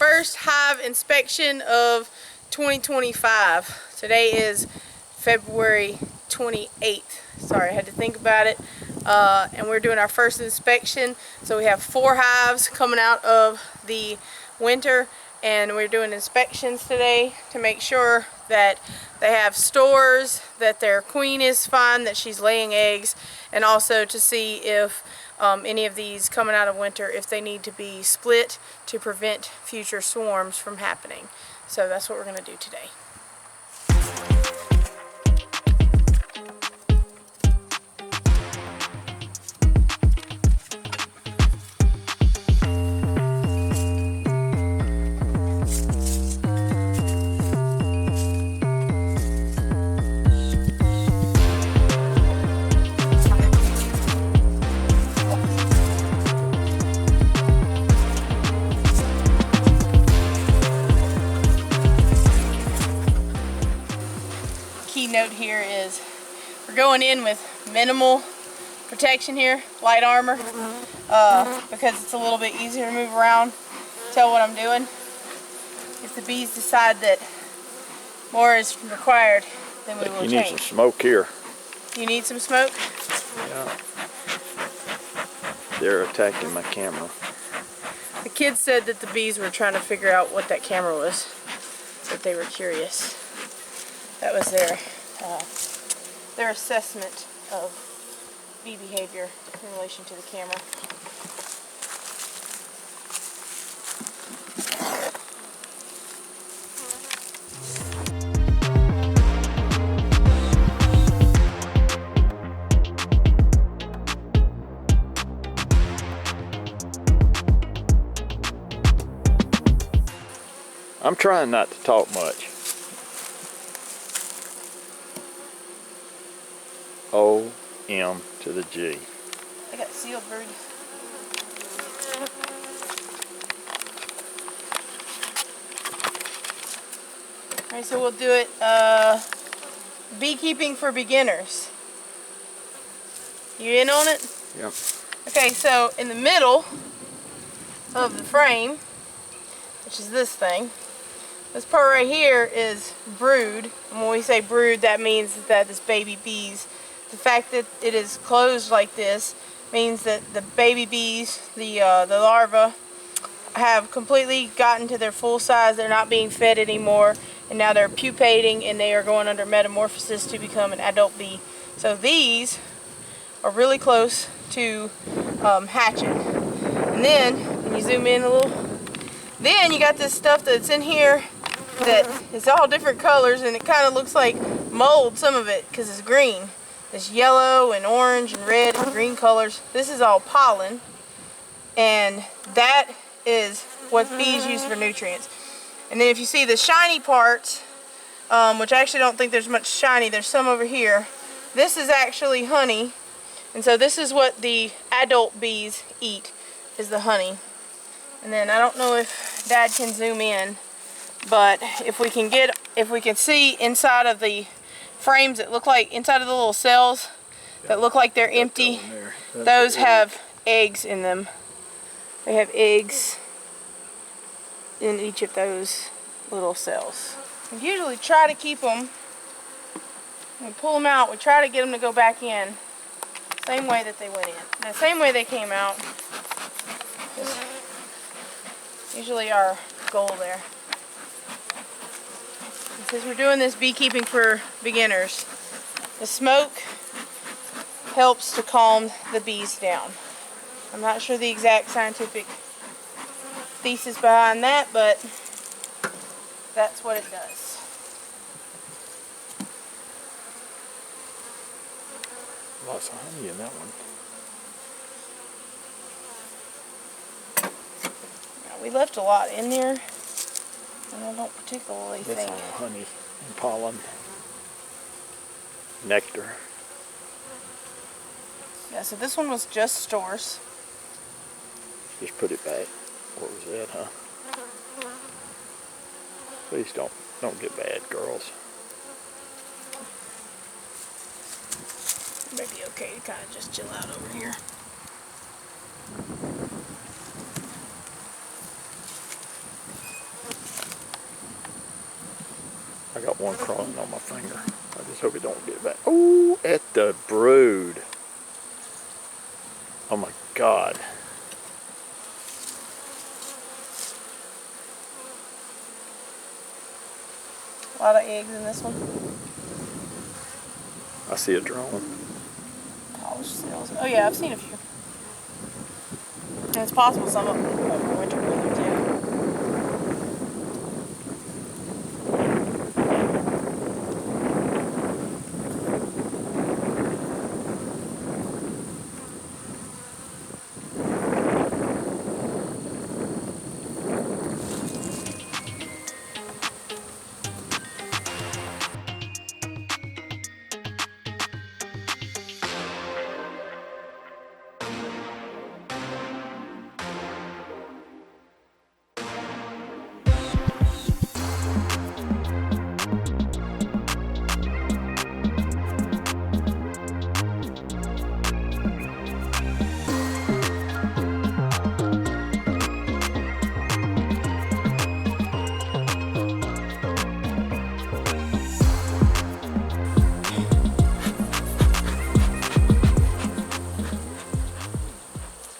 first hive inspection of 2025. Today is February 28th. Sorry, I had to think about it. And we're doing our first inspection. So we have 4 hives coming out of the winter, and we're doing inspections today to make sure that they have stores, that their queen is fine, that she's laying eggs, and also to see if any of these coming out of winter, if they need to be split to prevent future swarms from happening. So that's what we're going to do today. Key note here is we're going in with minimal protection here, light armor, because it's a little bit easier to move around, tell what I'm doing. If the bees decide that more is required, then we will change. You need some smoke here. You need some smoke? Yeah. They're attacking my camera. The kids said that the bees were trying to figure out what that camera was, that they were curious. That was their assessment of bee behavior in relation to the camera. I'm trying not to talk much. O-M to the G. I got sealed bird. Alright, so we'll do it beekeeping for beginners. You in on it? Yep. Okay, so in the middle of the frame, which is this thing, this part right here is brood. And when we say brood, that means that it's baby bees. The fact that it is closed like this means that the baby bees, the larvae, have completely gotten to their full size. They're not being fed anymore, and now they're pupating and they are going under metamorphosis to become an adult bee. So these are really close to hatching. And then, when you zoom in a little, then you got this stuff that's in here that is all different colors, and it kind of looks like mold, some of it, because it's green. It's yellow and orange and red and green colors. This is all pollen, and that is what bees use for nutrients. And then if you see the shiny parts, which I actually don't think there's much shiny, there's some over here. This is actually honey, and so this is what the adult bees eat, is the honey. And then I don't know if Dad can zoom in, but if we can see inside of the frames that look like, inside of the little cells that look like they're empty, those have eggs in them. They have eggs in each of those little cells. We usually try to keep them, when we pull them out, we try to get them to go back in the same way that they went in. The same way they came out is usually our goal there. Since we're doing this beekeeping for beginners, the smoke helps to calm the bees down. I'm not sure the exact scientific thesis behind that, but that's what it does. Lots of honey in that one. Now, we left a lot in there, and I don't particularly think. That's all honey and pollen, nectar. Yeah, so this one was just stores. Just put it back. What was that, huh? Please don't get bad, girls. It may be okay to kind of just chill out over here. got one crawling on my finger. I just hope it don't get back. Oh, at the brood. Oh my God. A lot of eggs in this one. I see a drone. Polished cells. Oh yeah, I've seen a few. And it's possible some of them overwintered with them too.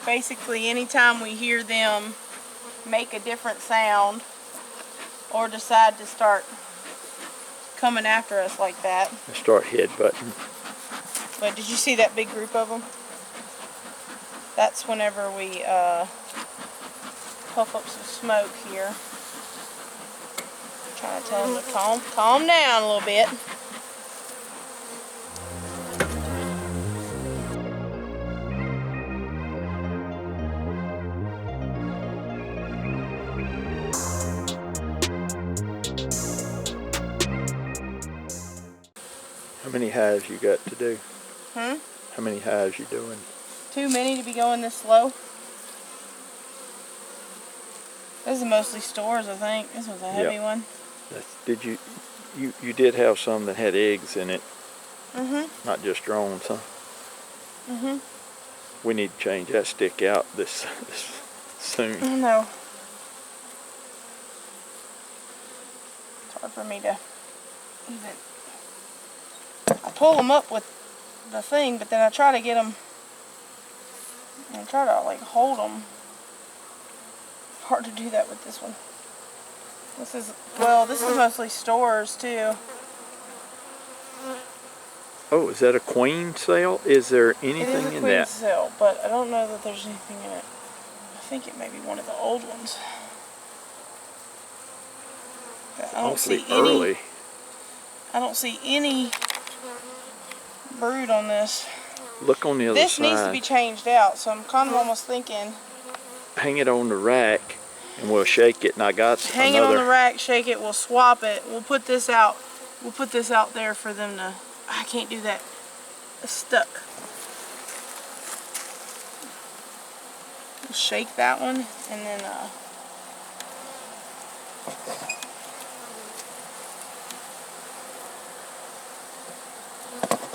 Basically, anytime we hear them make a different sound or decide to start coming after us like that. Start headbutting. But did you see that big group of them? That's whenever we puff up some smoke here. Trying to tell them to calm down a little bit. How many hives you got to do? Hmm? How many hives you doing? Too many to be going this slow. This is mostly stores, I think. This was a heavy one. Did you did have some that had eggs in it? Mhm. Not just drones, huh? Mhm. We need to change that stick out this soon. I know. It's hard for me to even. I pull them up with the thing, but then I try to get them. I try to like hold them. Hard to do that with this one. This is mostly stores too. Oh, is that a queen cell? Is there anything It is a in queen that? cell, but I don't know that there's anything in it. I think it may be one of the old ones. But I don't see Early. I don't see any brood on this. Look on the other This side. needs to be changed out, so I'm kind of almost thinking. Hang it on the rack, and we'll shake it. And I got Hang another. it on the rack, shake it. We'll swap it. We'll put this out. We'll put this out there for them to. I can't do that. It's stuck. We'll shake that one, and then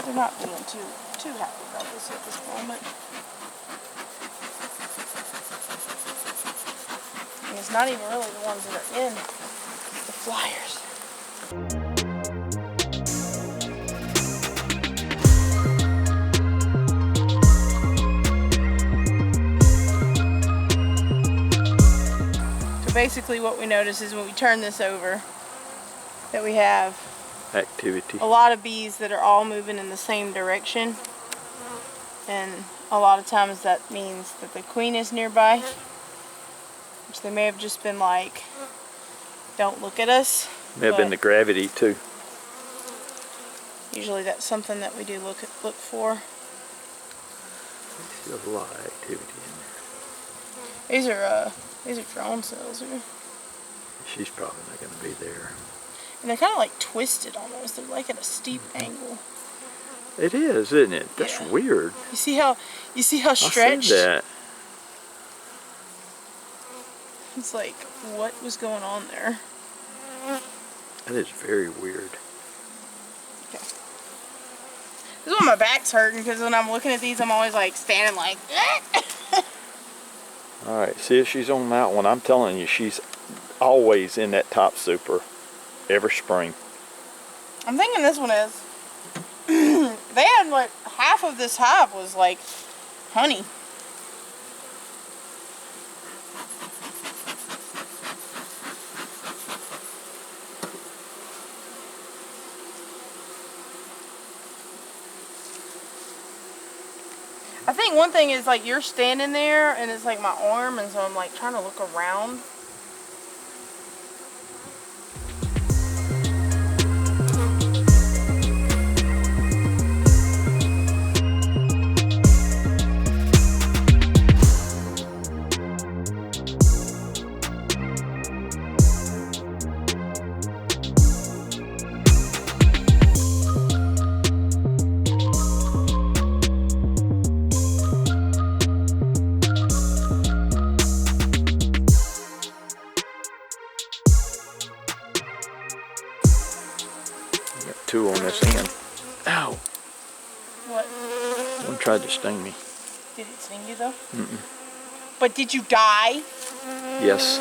they're not being too happy about this at this moment. And it's not even really the ones that are in the flyers. So basically what we notice is when we turn this over that we have Activity. a lot of bees that are all moving in the same direction, and a lot of times that means that the queen is nearby, which they may have just been like, don't look at us. May have been the gravity too. Usually that's something that we do look for. There's a lot of activity in These are drone cells here. there. She's probably not going to be there. And they're kind of like twisted almost. They're like at a steep angle. It is, isn't it? That's Yeah. weird. You see how stretched? I see that. It's like, what was going on there? That is very weird. Okay. This is when my back's hurting, because when I'm looking at these, I'm always like standing like. All right, see if she's on that one. I'm telling you, she's always in that top super every spring. I'm thinking this one is. They had like half of this hive was like honey. I think one thing is like you're standing there and it's like my arm, and so I'm like trying to look around. Two on this end. Ow. What? One tried to sting me. Did it sting you though? Mm-mm. But did you die? Yes.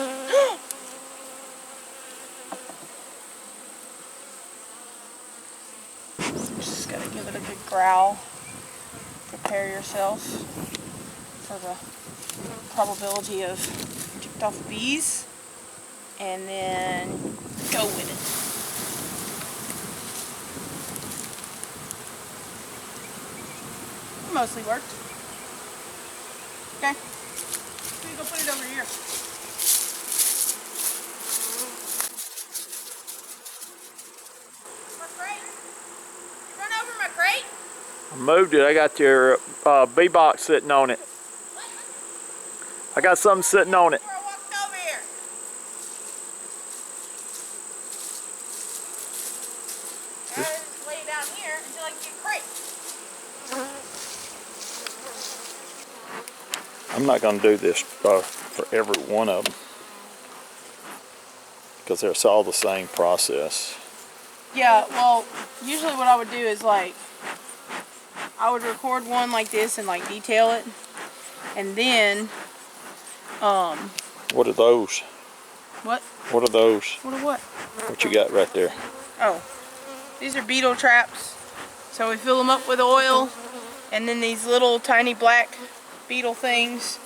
Just gotta give it a good growl. Prepare yourself for the probability of ticked off bees. And then go with it. Mostly worked. Okay. I'm gonna go put it over here. My crate. Run over my crate. I moved it. I got your bee box sitting on it. I got something sitting on it. Before I walked over here. I just lay it down here until I can get crate. I'm not going to do this for every one of them because it's all the same process. Yeah, well, usually what I would do is like, I would record one like this and like detail it, and then, What are those? what? What are those? What or what? What you got right there? Oh, these are beetle traps. So we fill them up with oil, and then these little tiny black beetle things,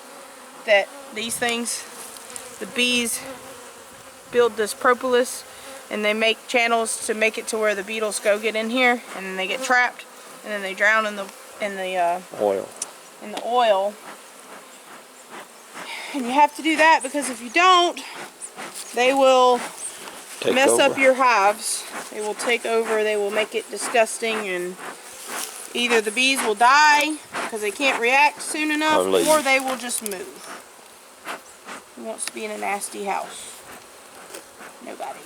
that these things, the bees build this propolis, and they make channels to make it to where the beetles go get in here, and then they get trapped, and then they drown in the Oil. In the oil. And you have to do that because if you don't, they will mess up your hives. They will take over, they will make it disgusting, and either the bees will die because they can't react soon enough, or they will just move. Who wants to be in a nasty house? Nobody.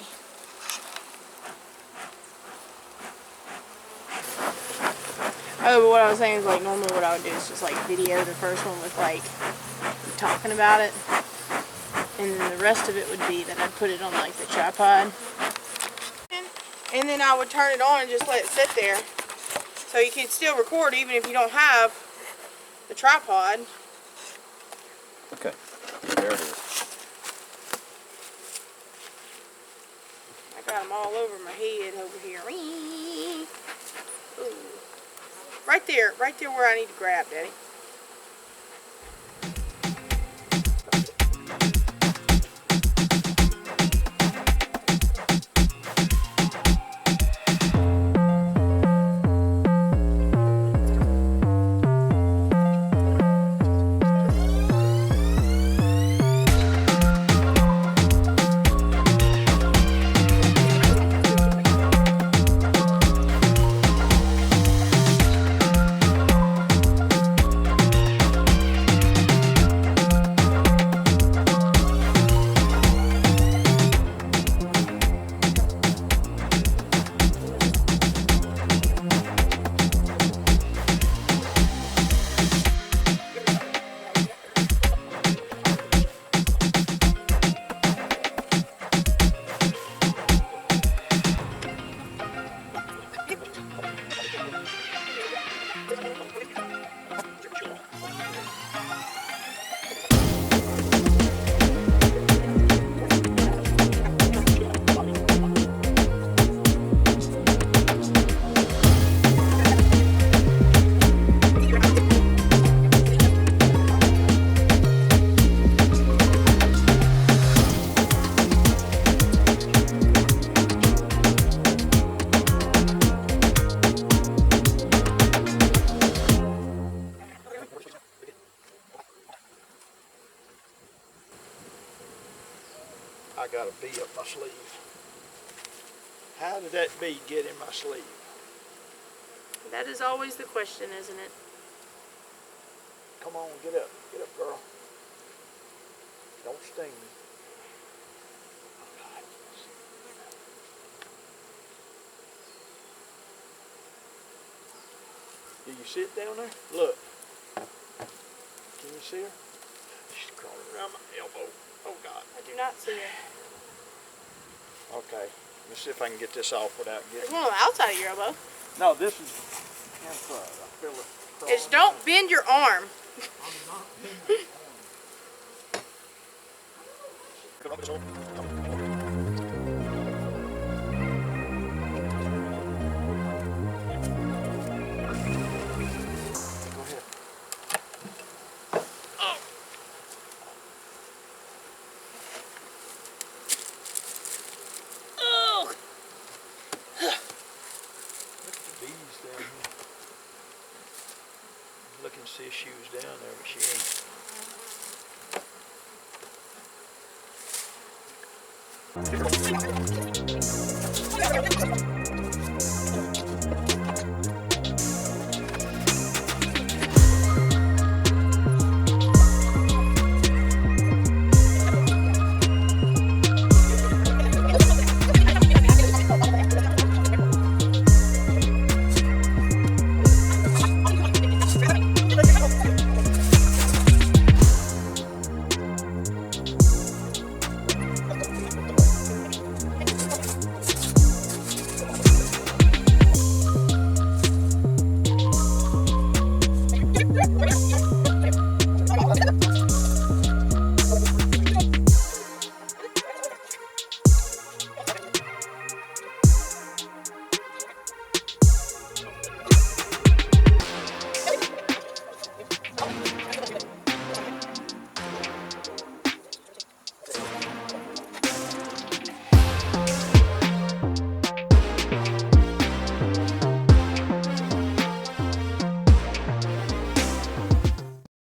Oh, but what I was saying is like normally what I would do is just like video the first one with like talking about it, and then the rest of it would be that I'd put it on like the tripod, and then I would turn it on and just let it sit there, so you can still record even if you don't have the tripod. Okay, there it is. I got them all over my head over here. Ooh. Right there where I need to grab, Daddy. I got a bee up my sleeve. How did that bee get in my sleeve? That is always the question, isn't it? Come on, get up, girl. Don't sting me. Oh, God. Do you see it down there? Look. Can you see her? She's crawling around my elbow. Oh, God. I do not see it. Okay. Let me see if I can get this off without There's getting... one on the outside of your elbow. No, this is inside. I feel it crawling. It's don't bend your arm. I'm not bending my arm. Go ahead. Oh. Oh! Look at the bees down here. I'm looking to see if she was down there, but she ain't.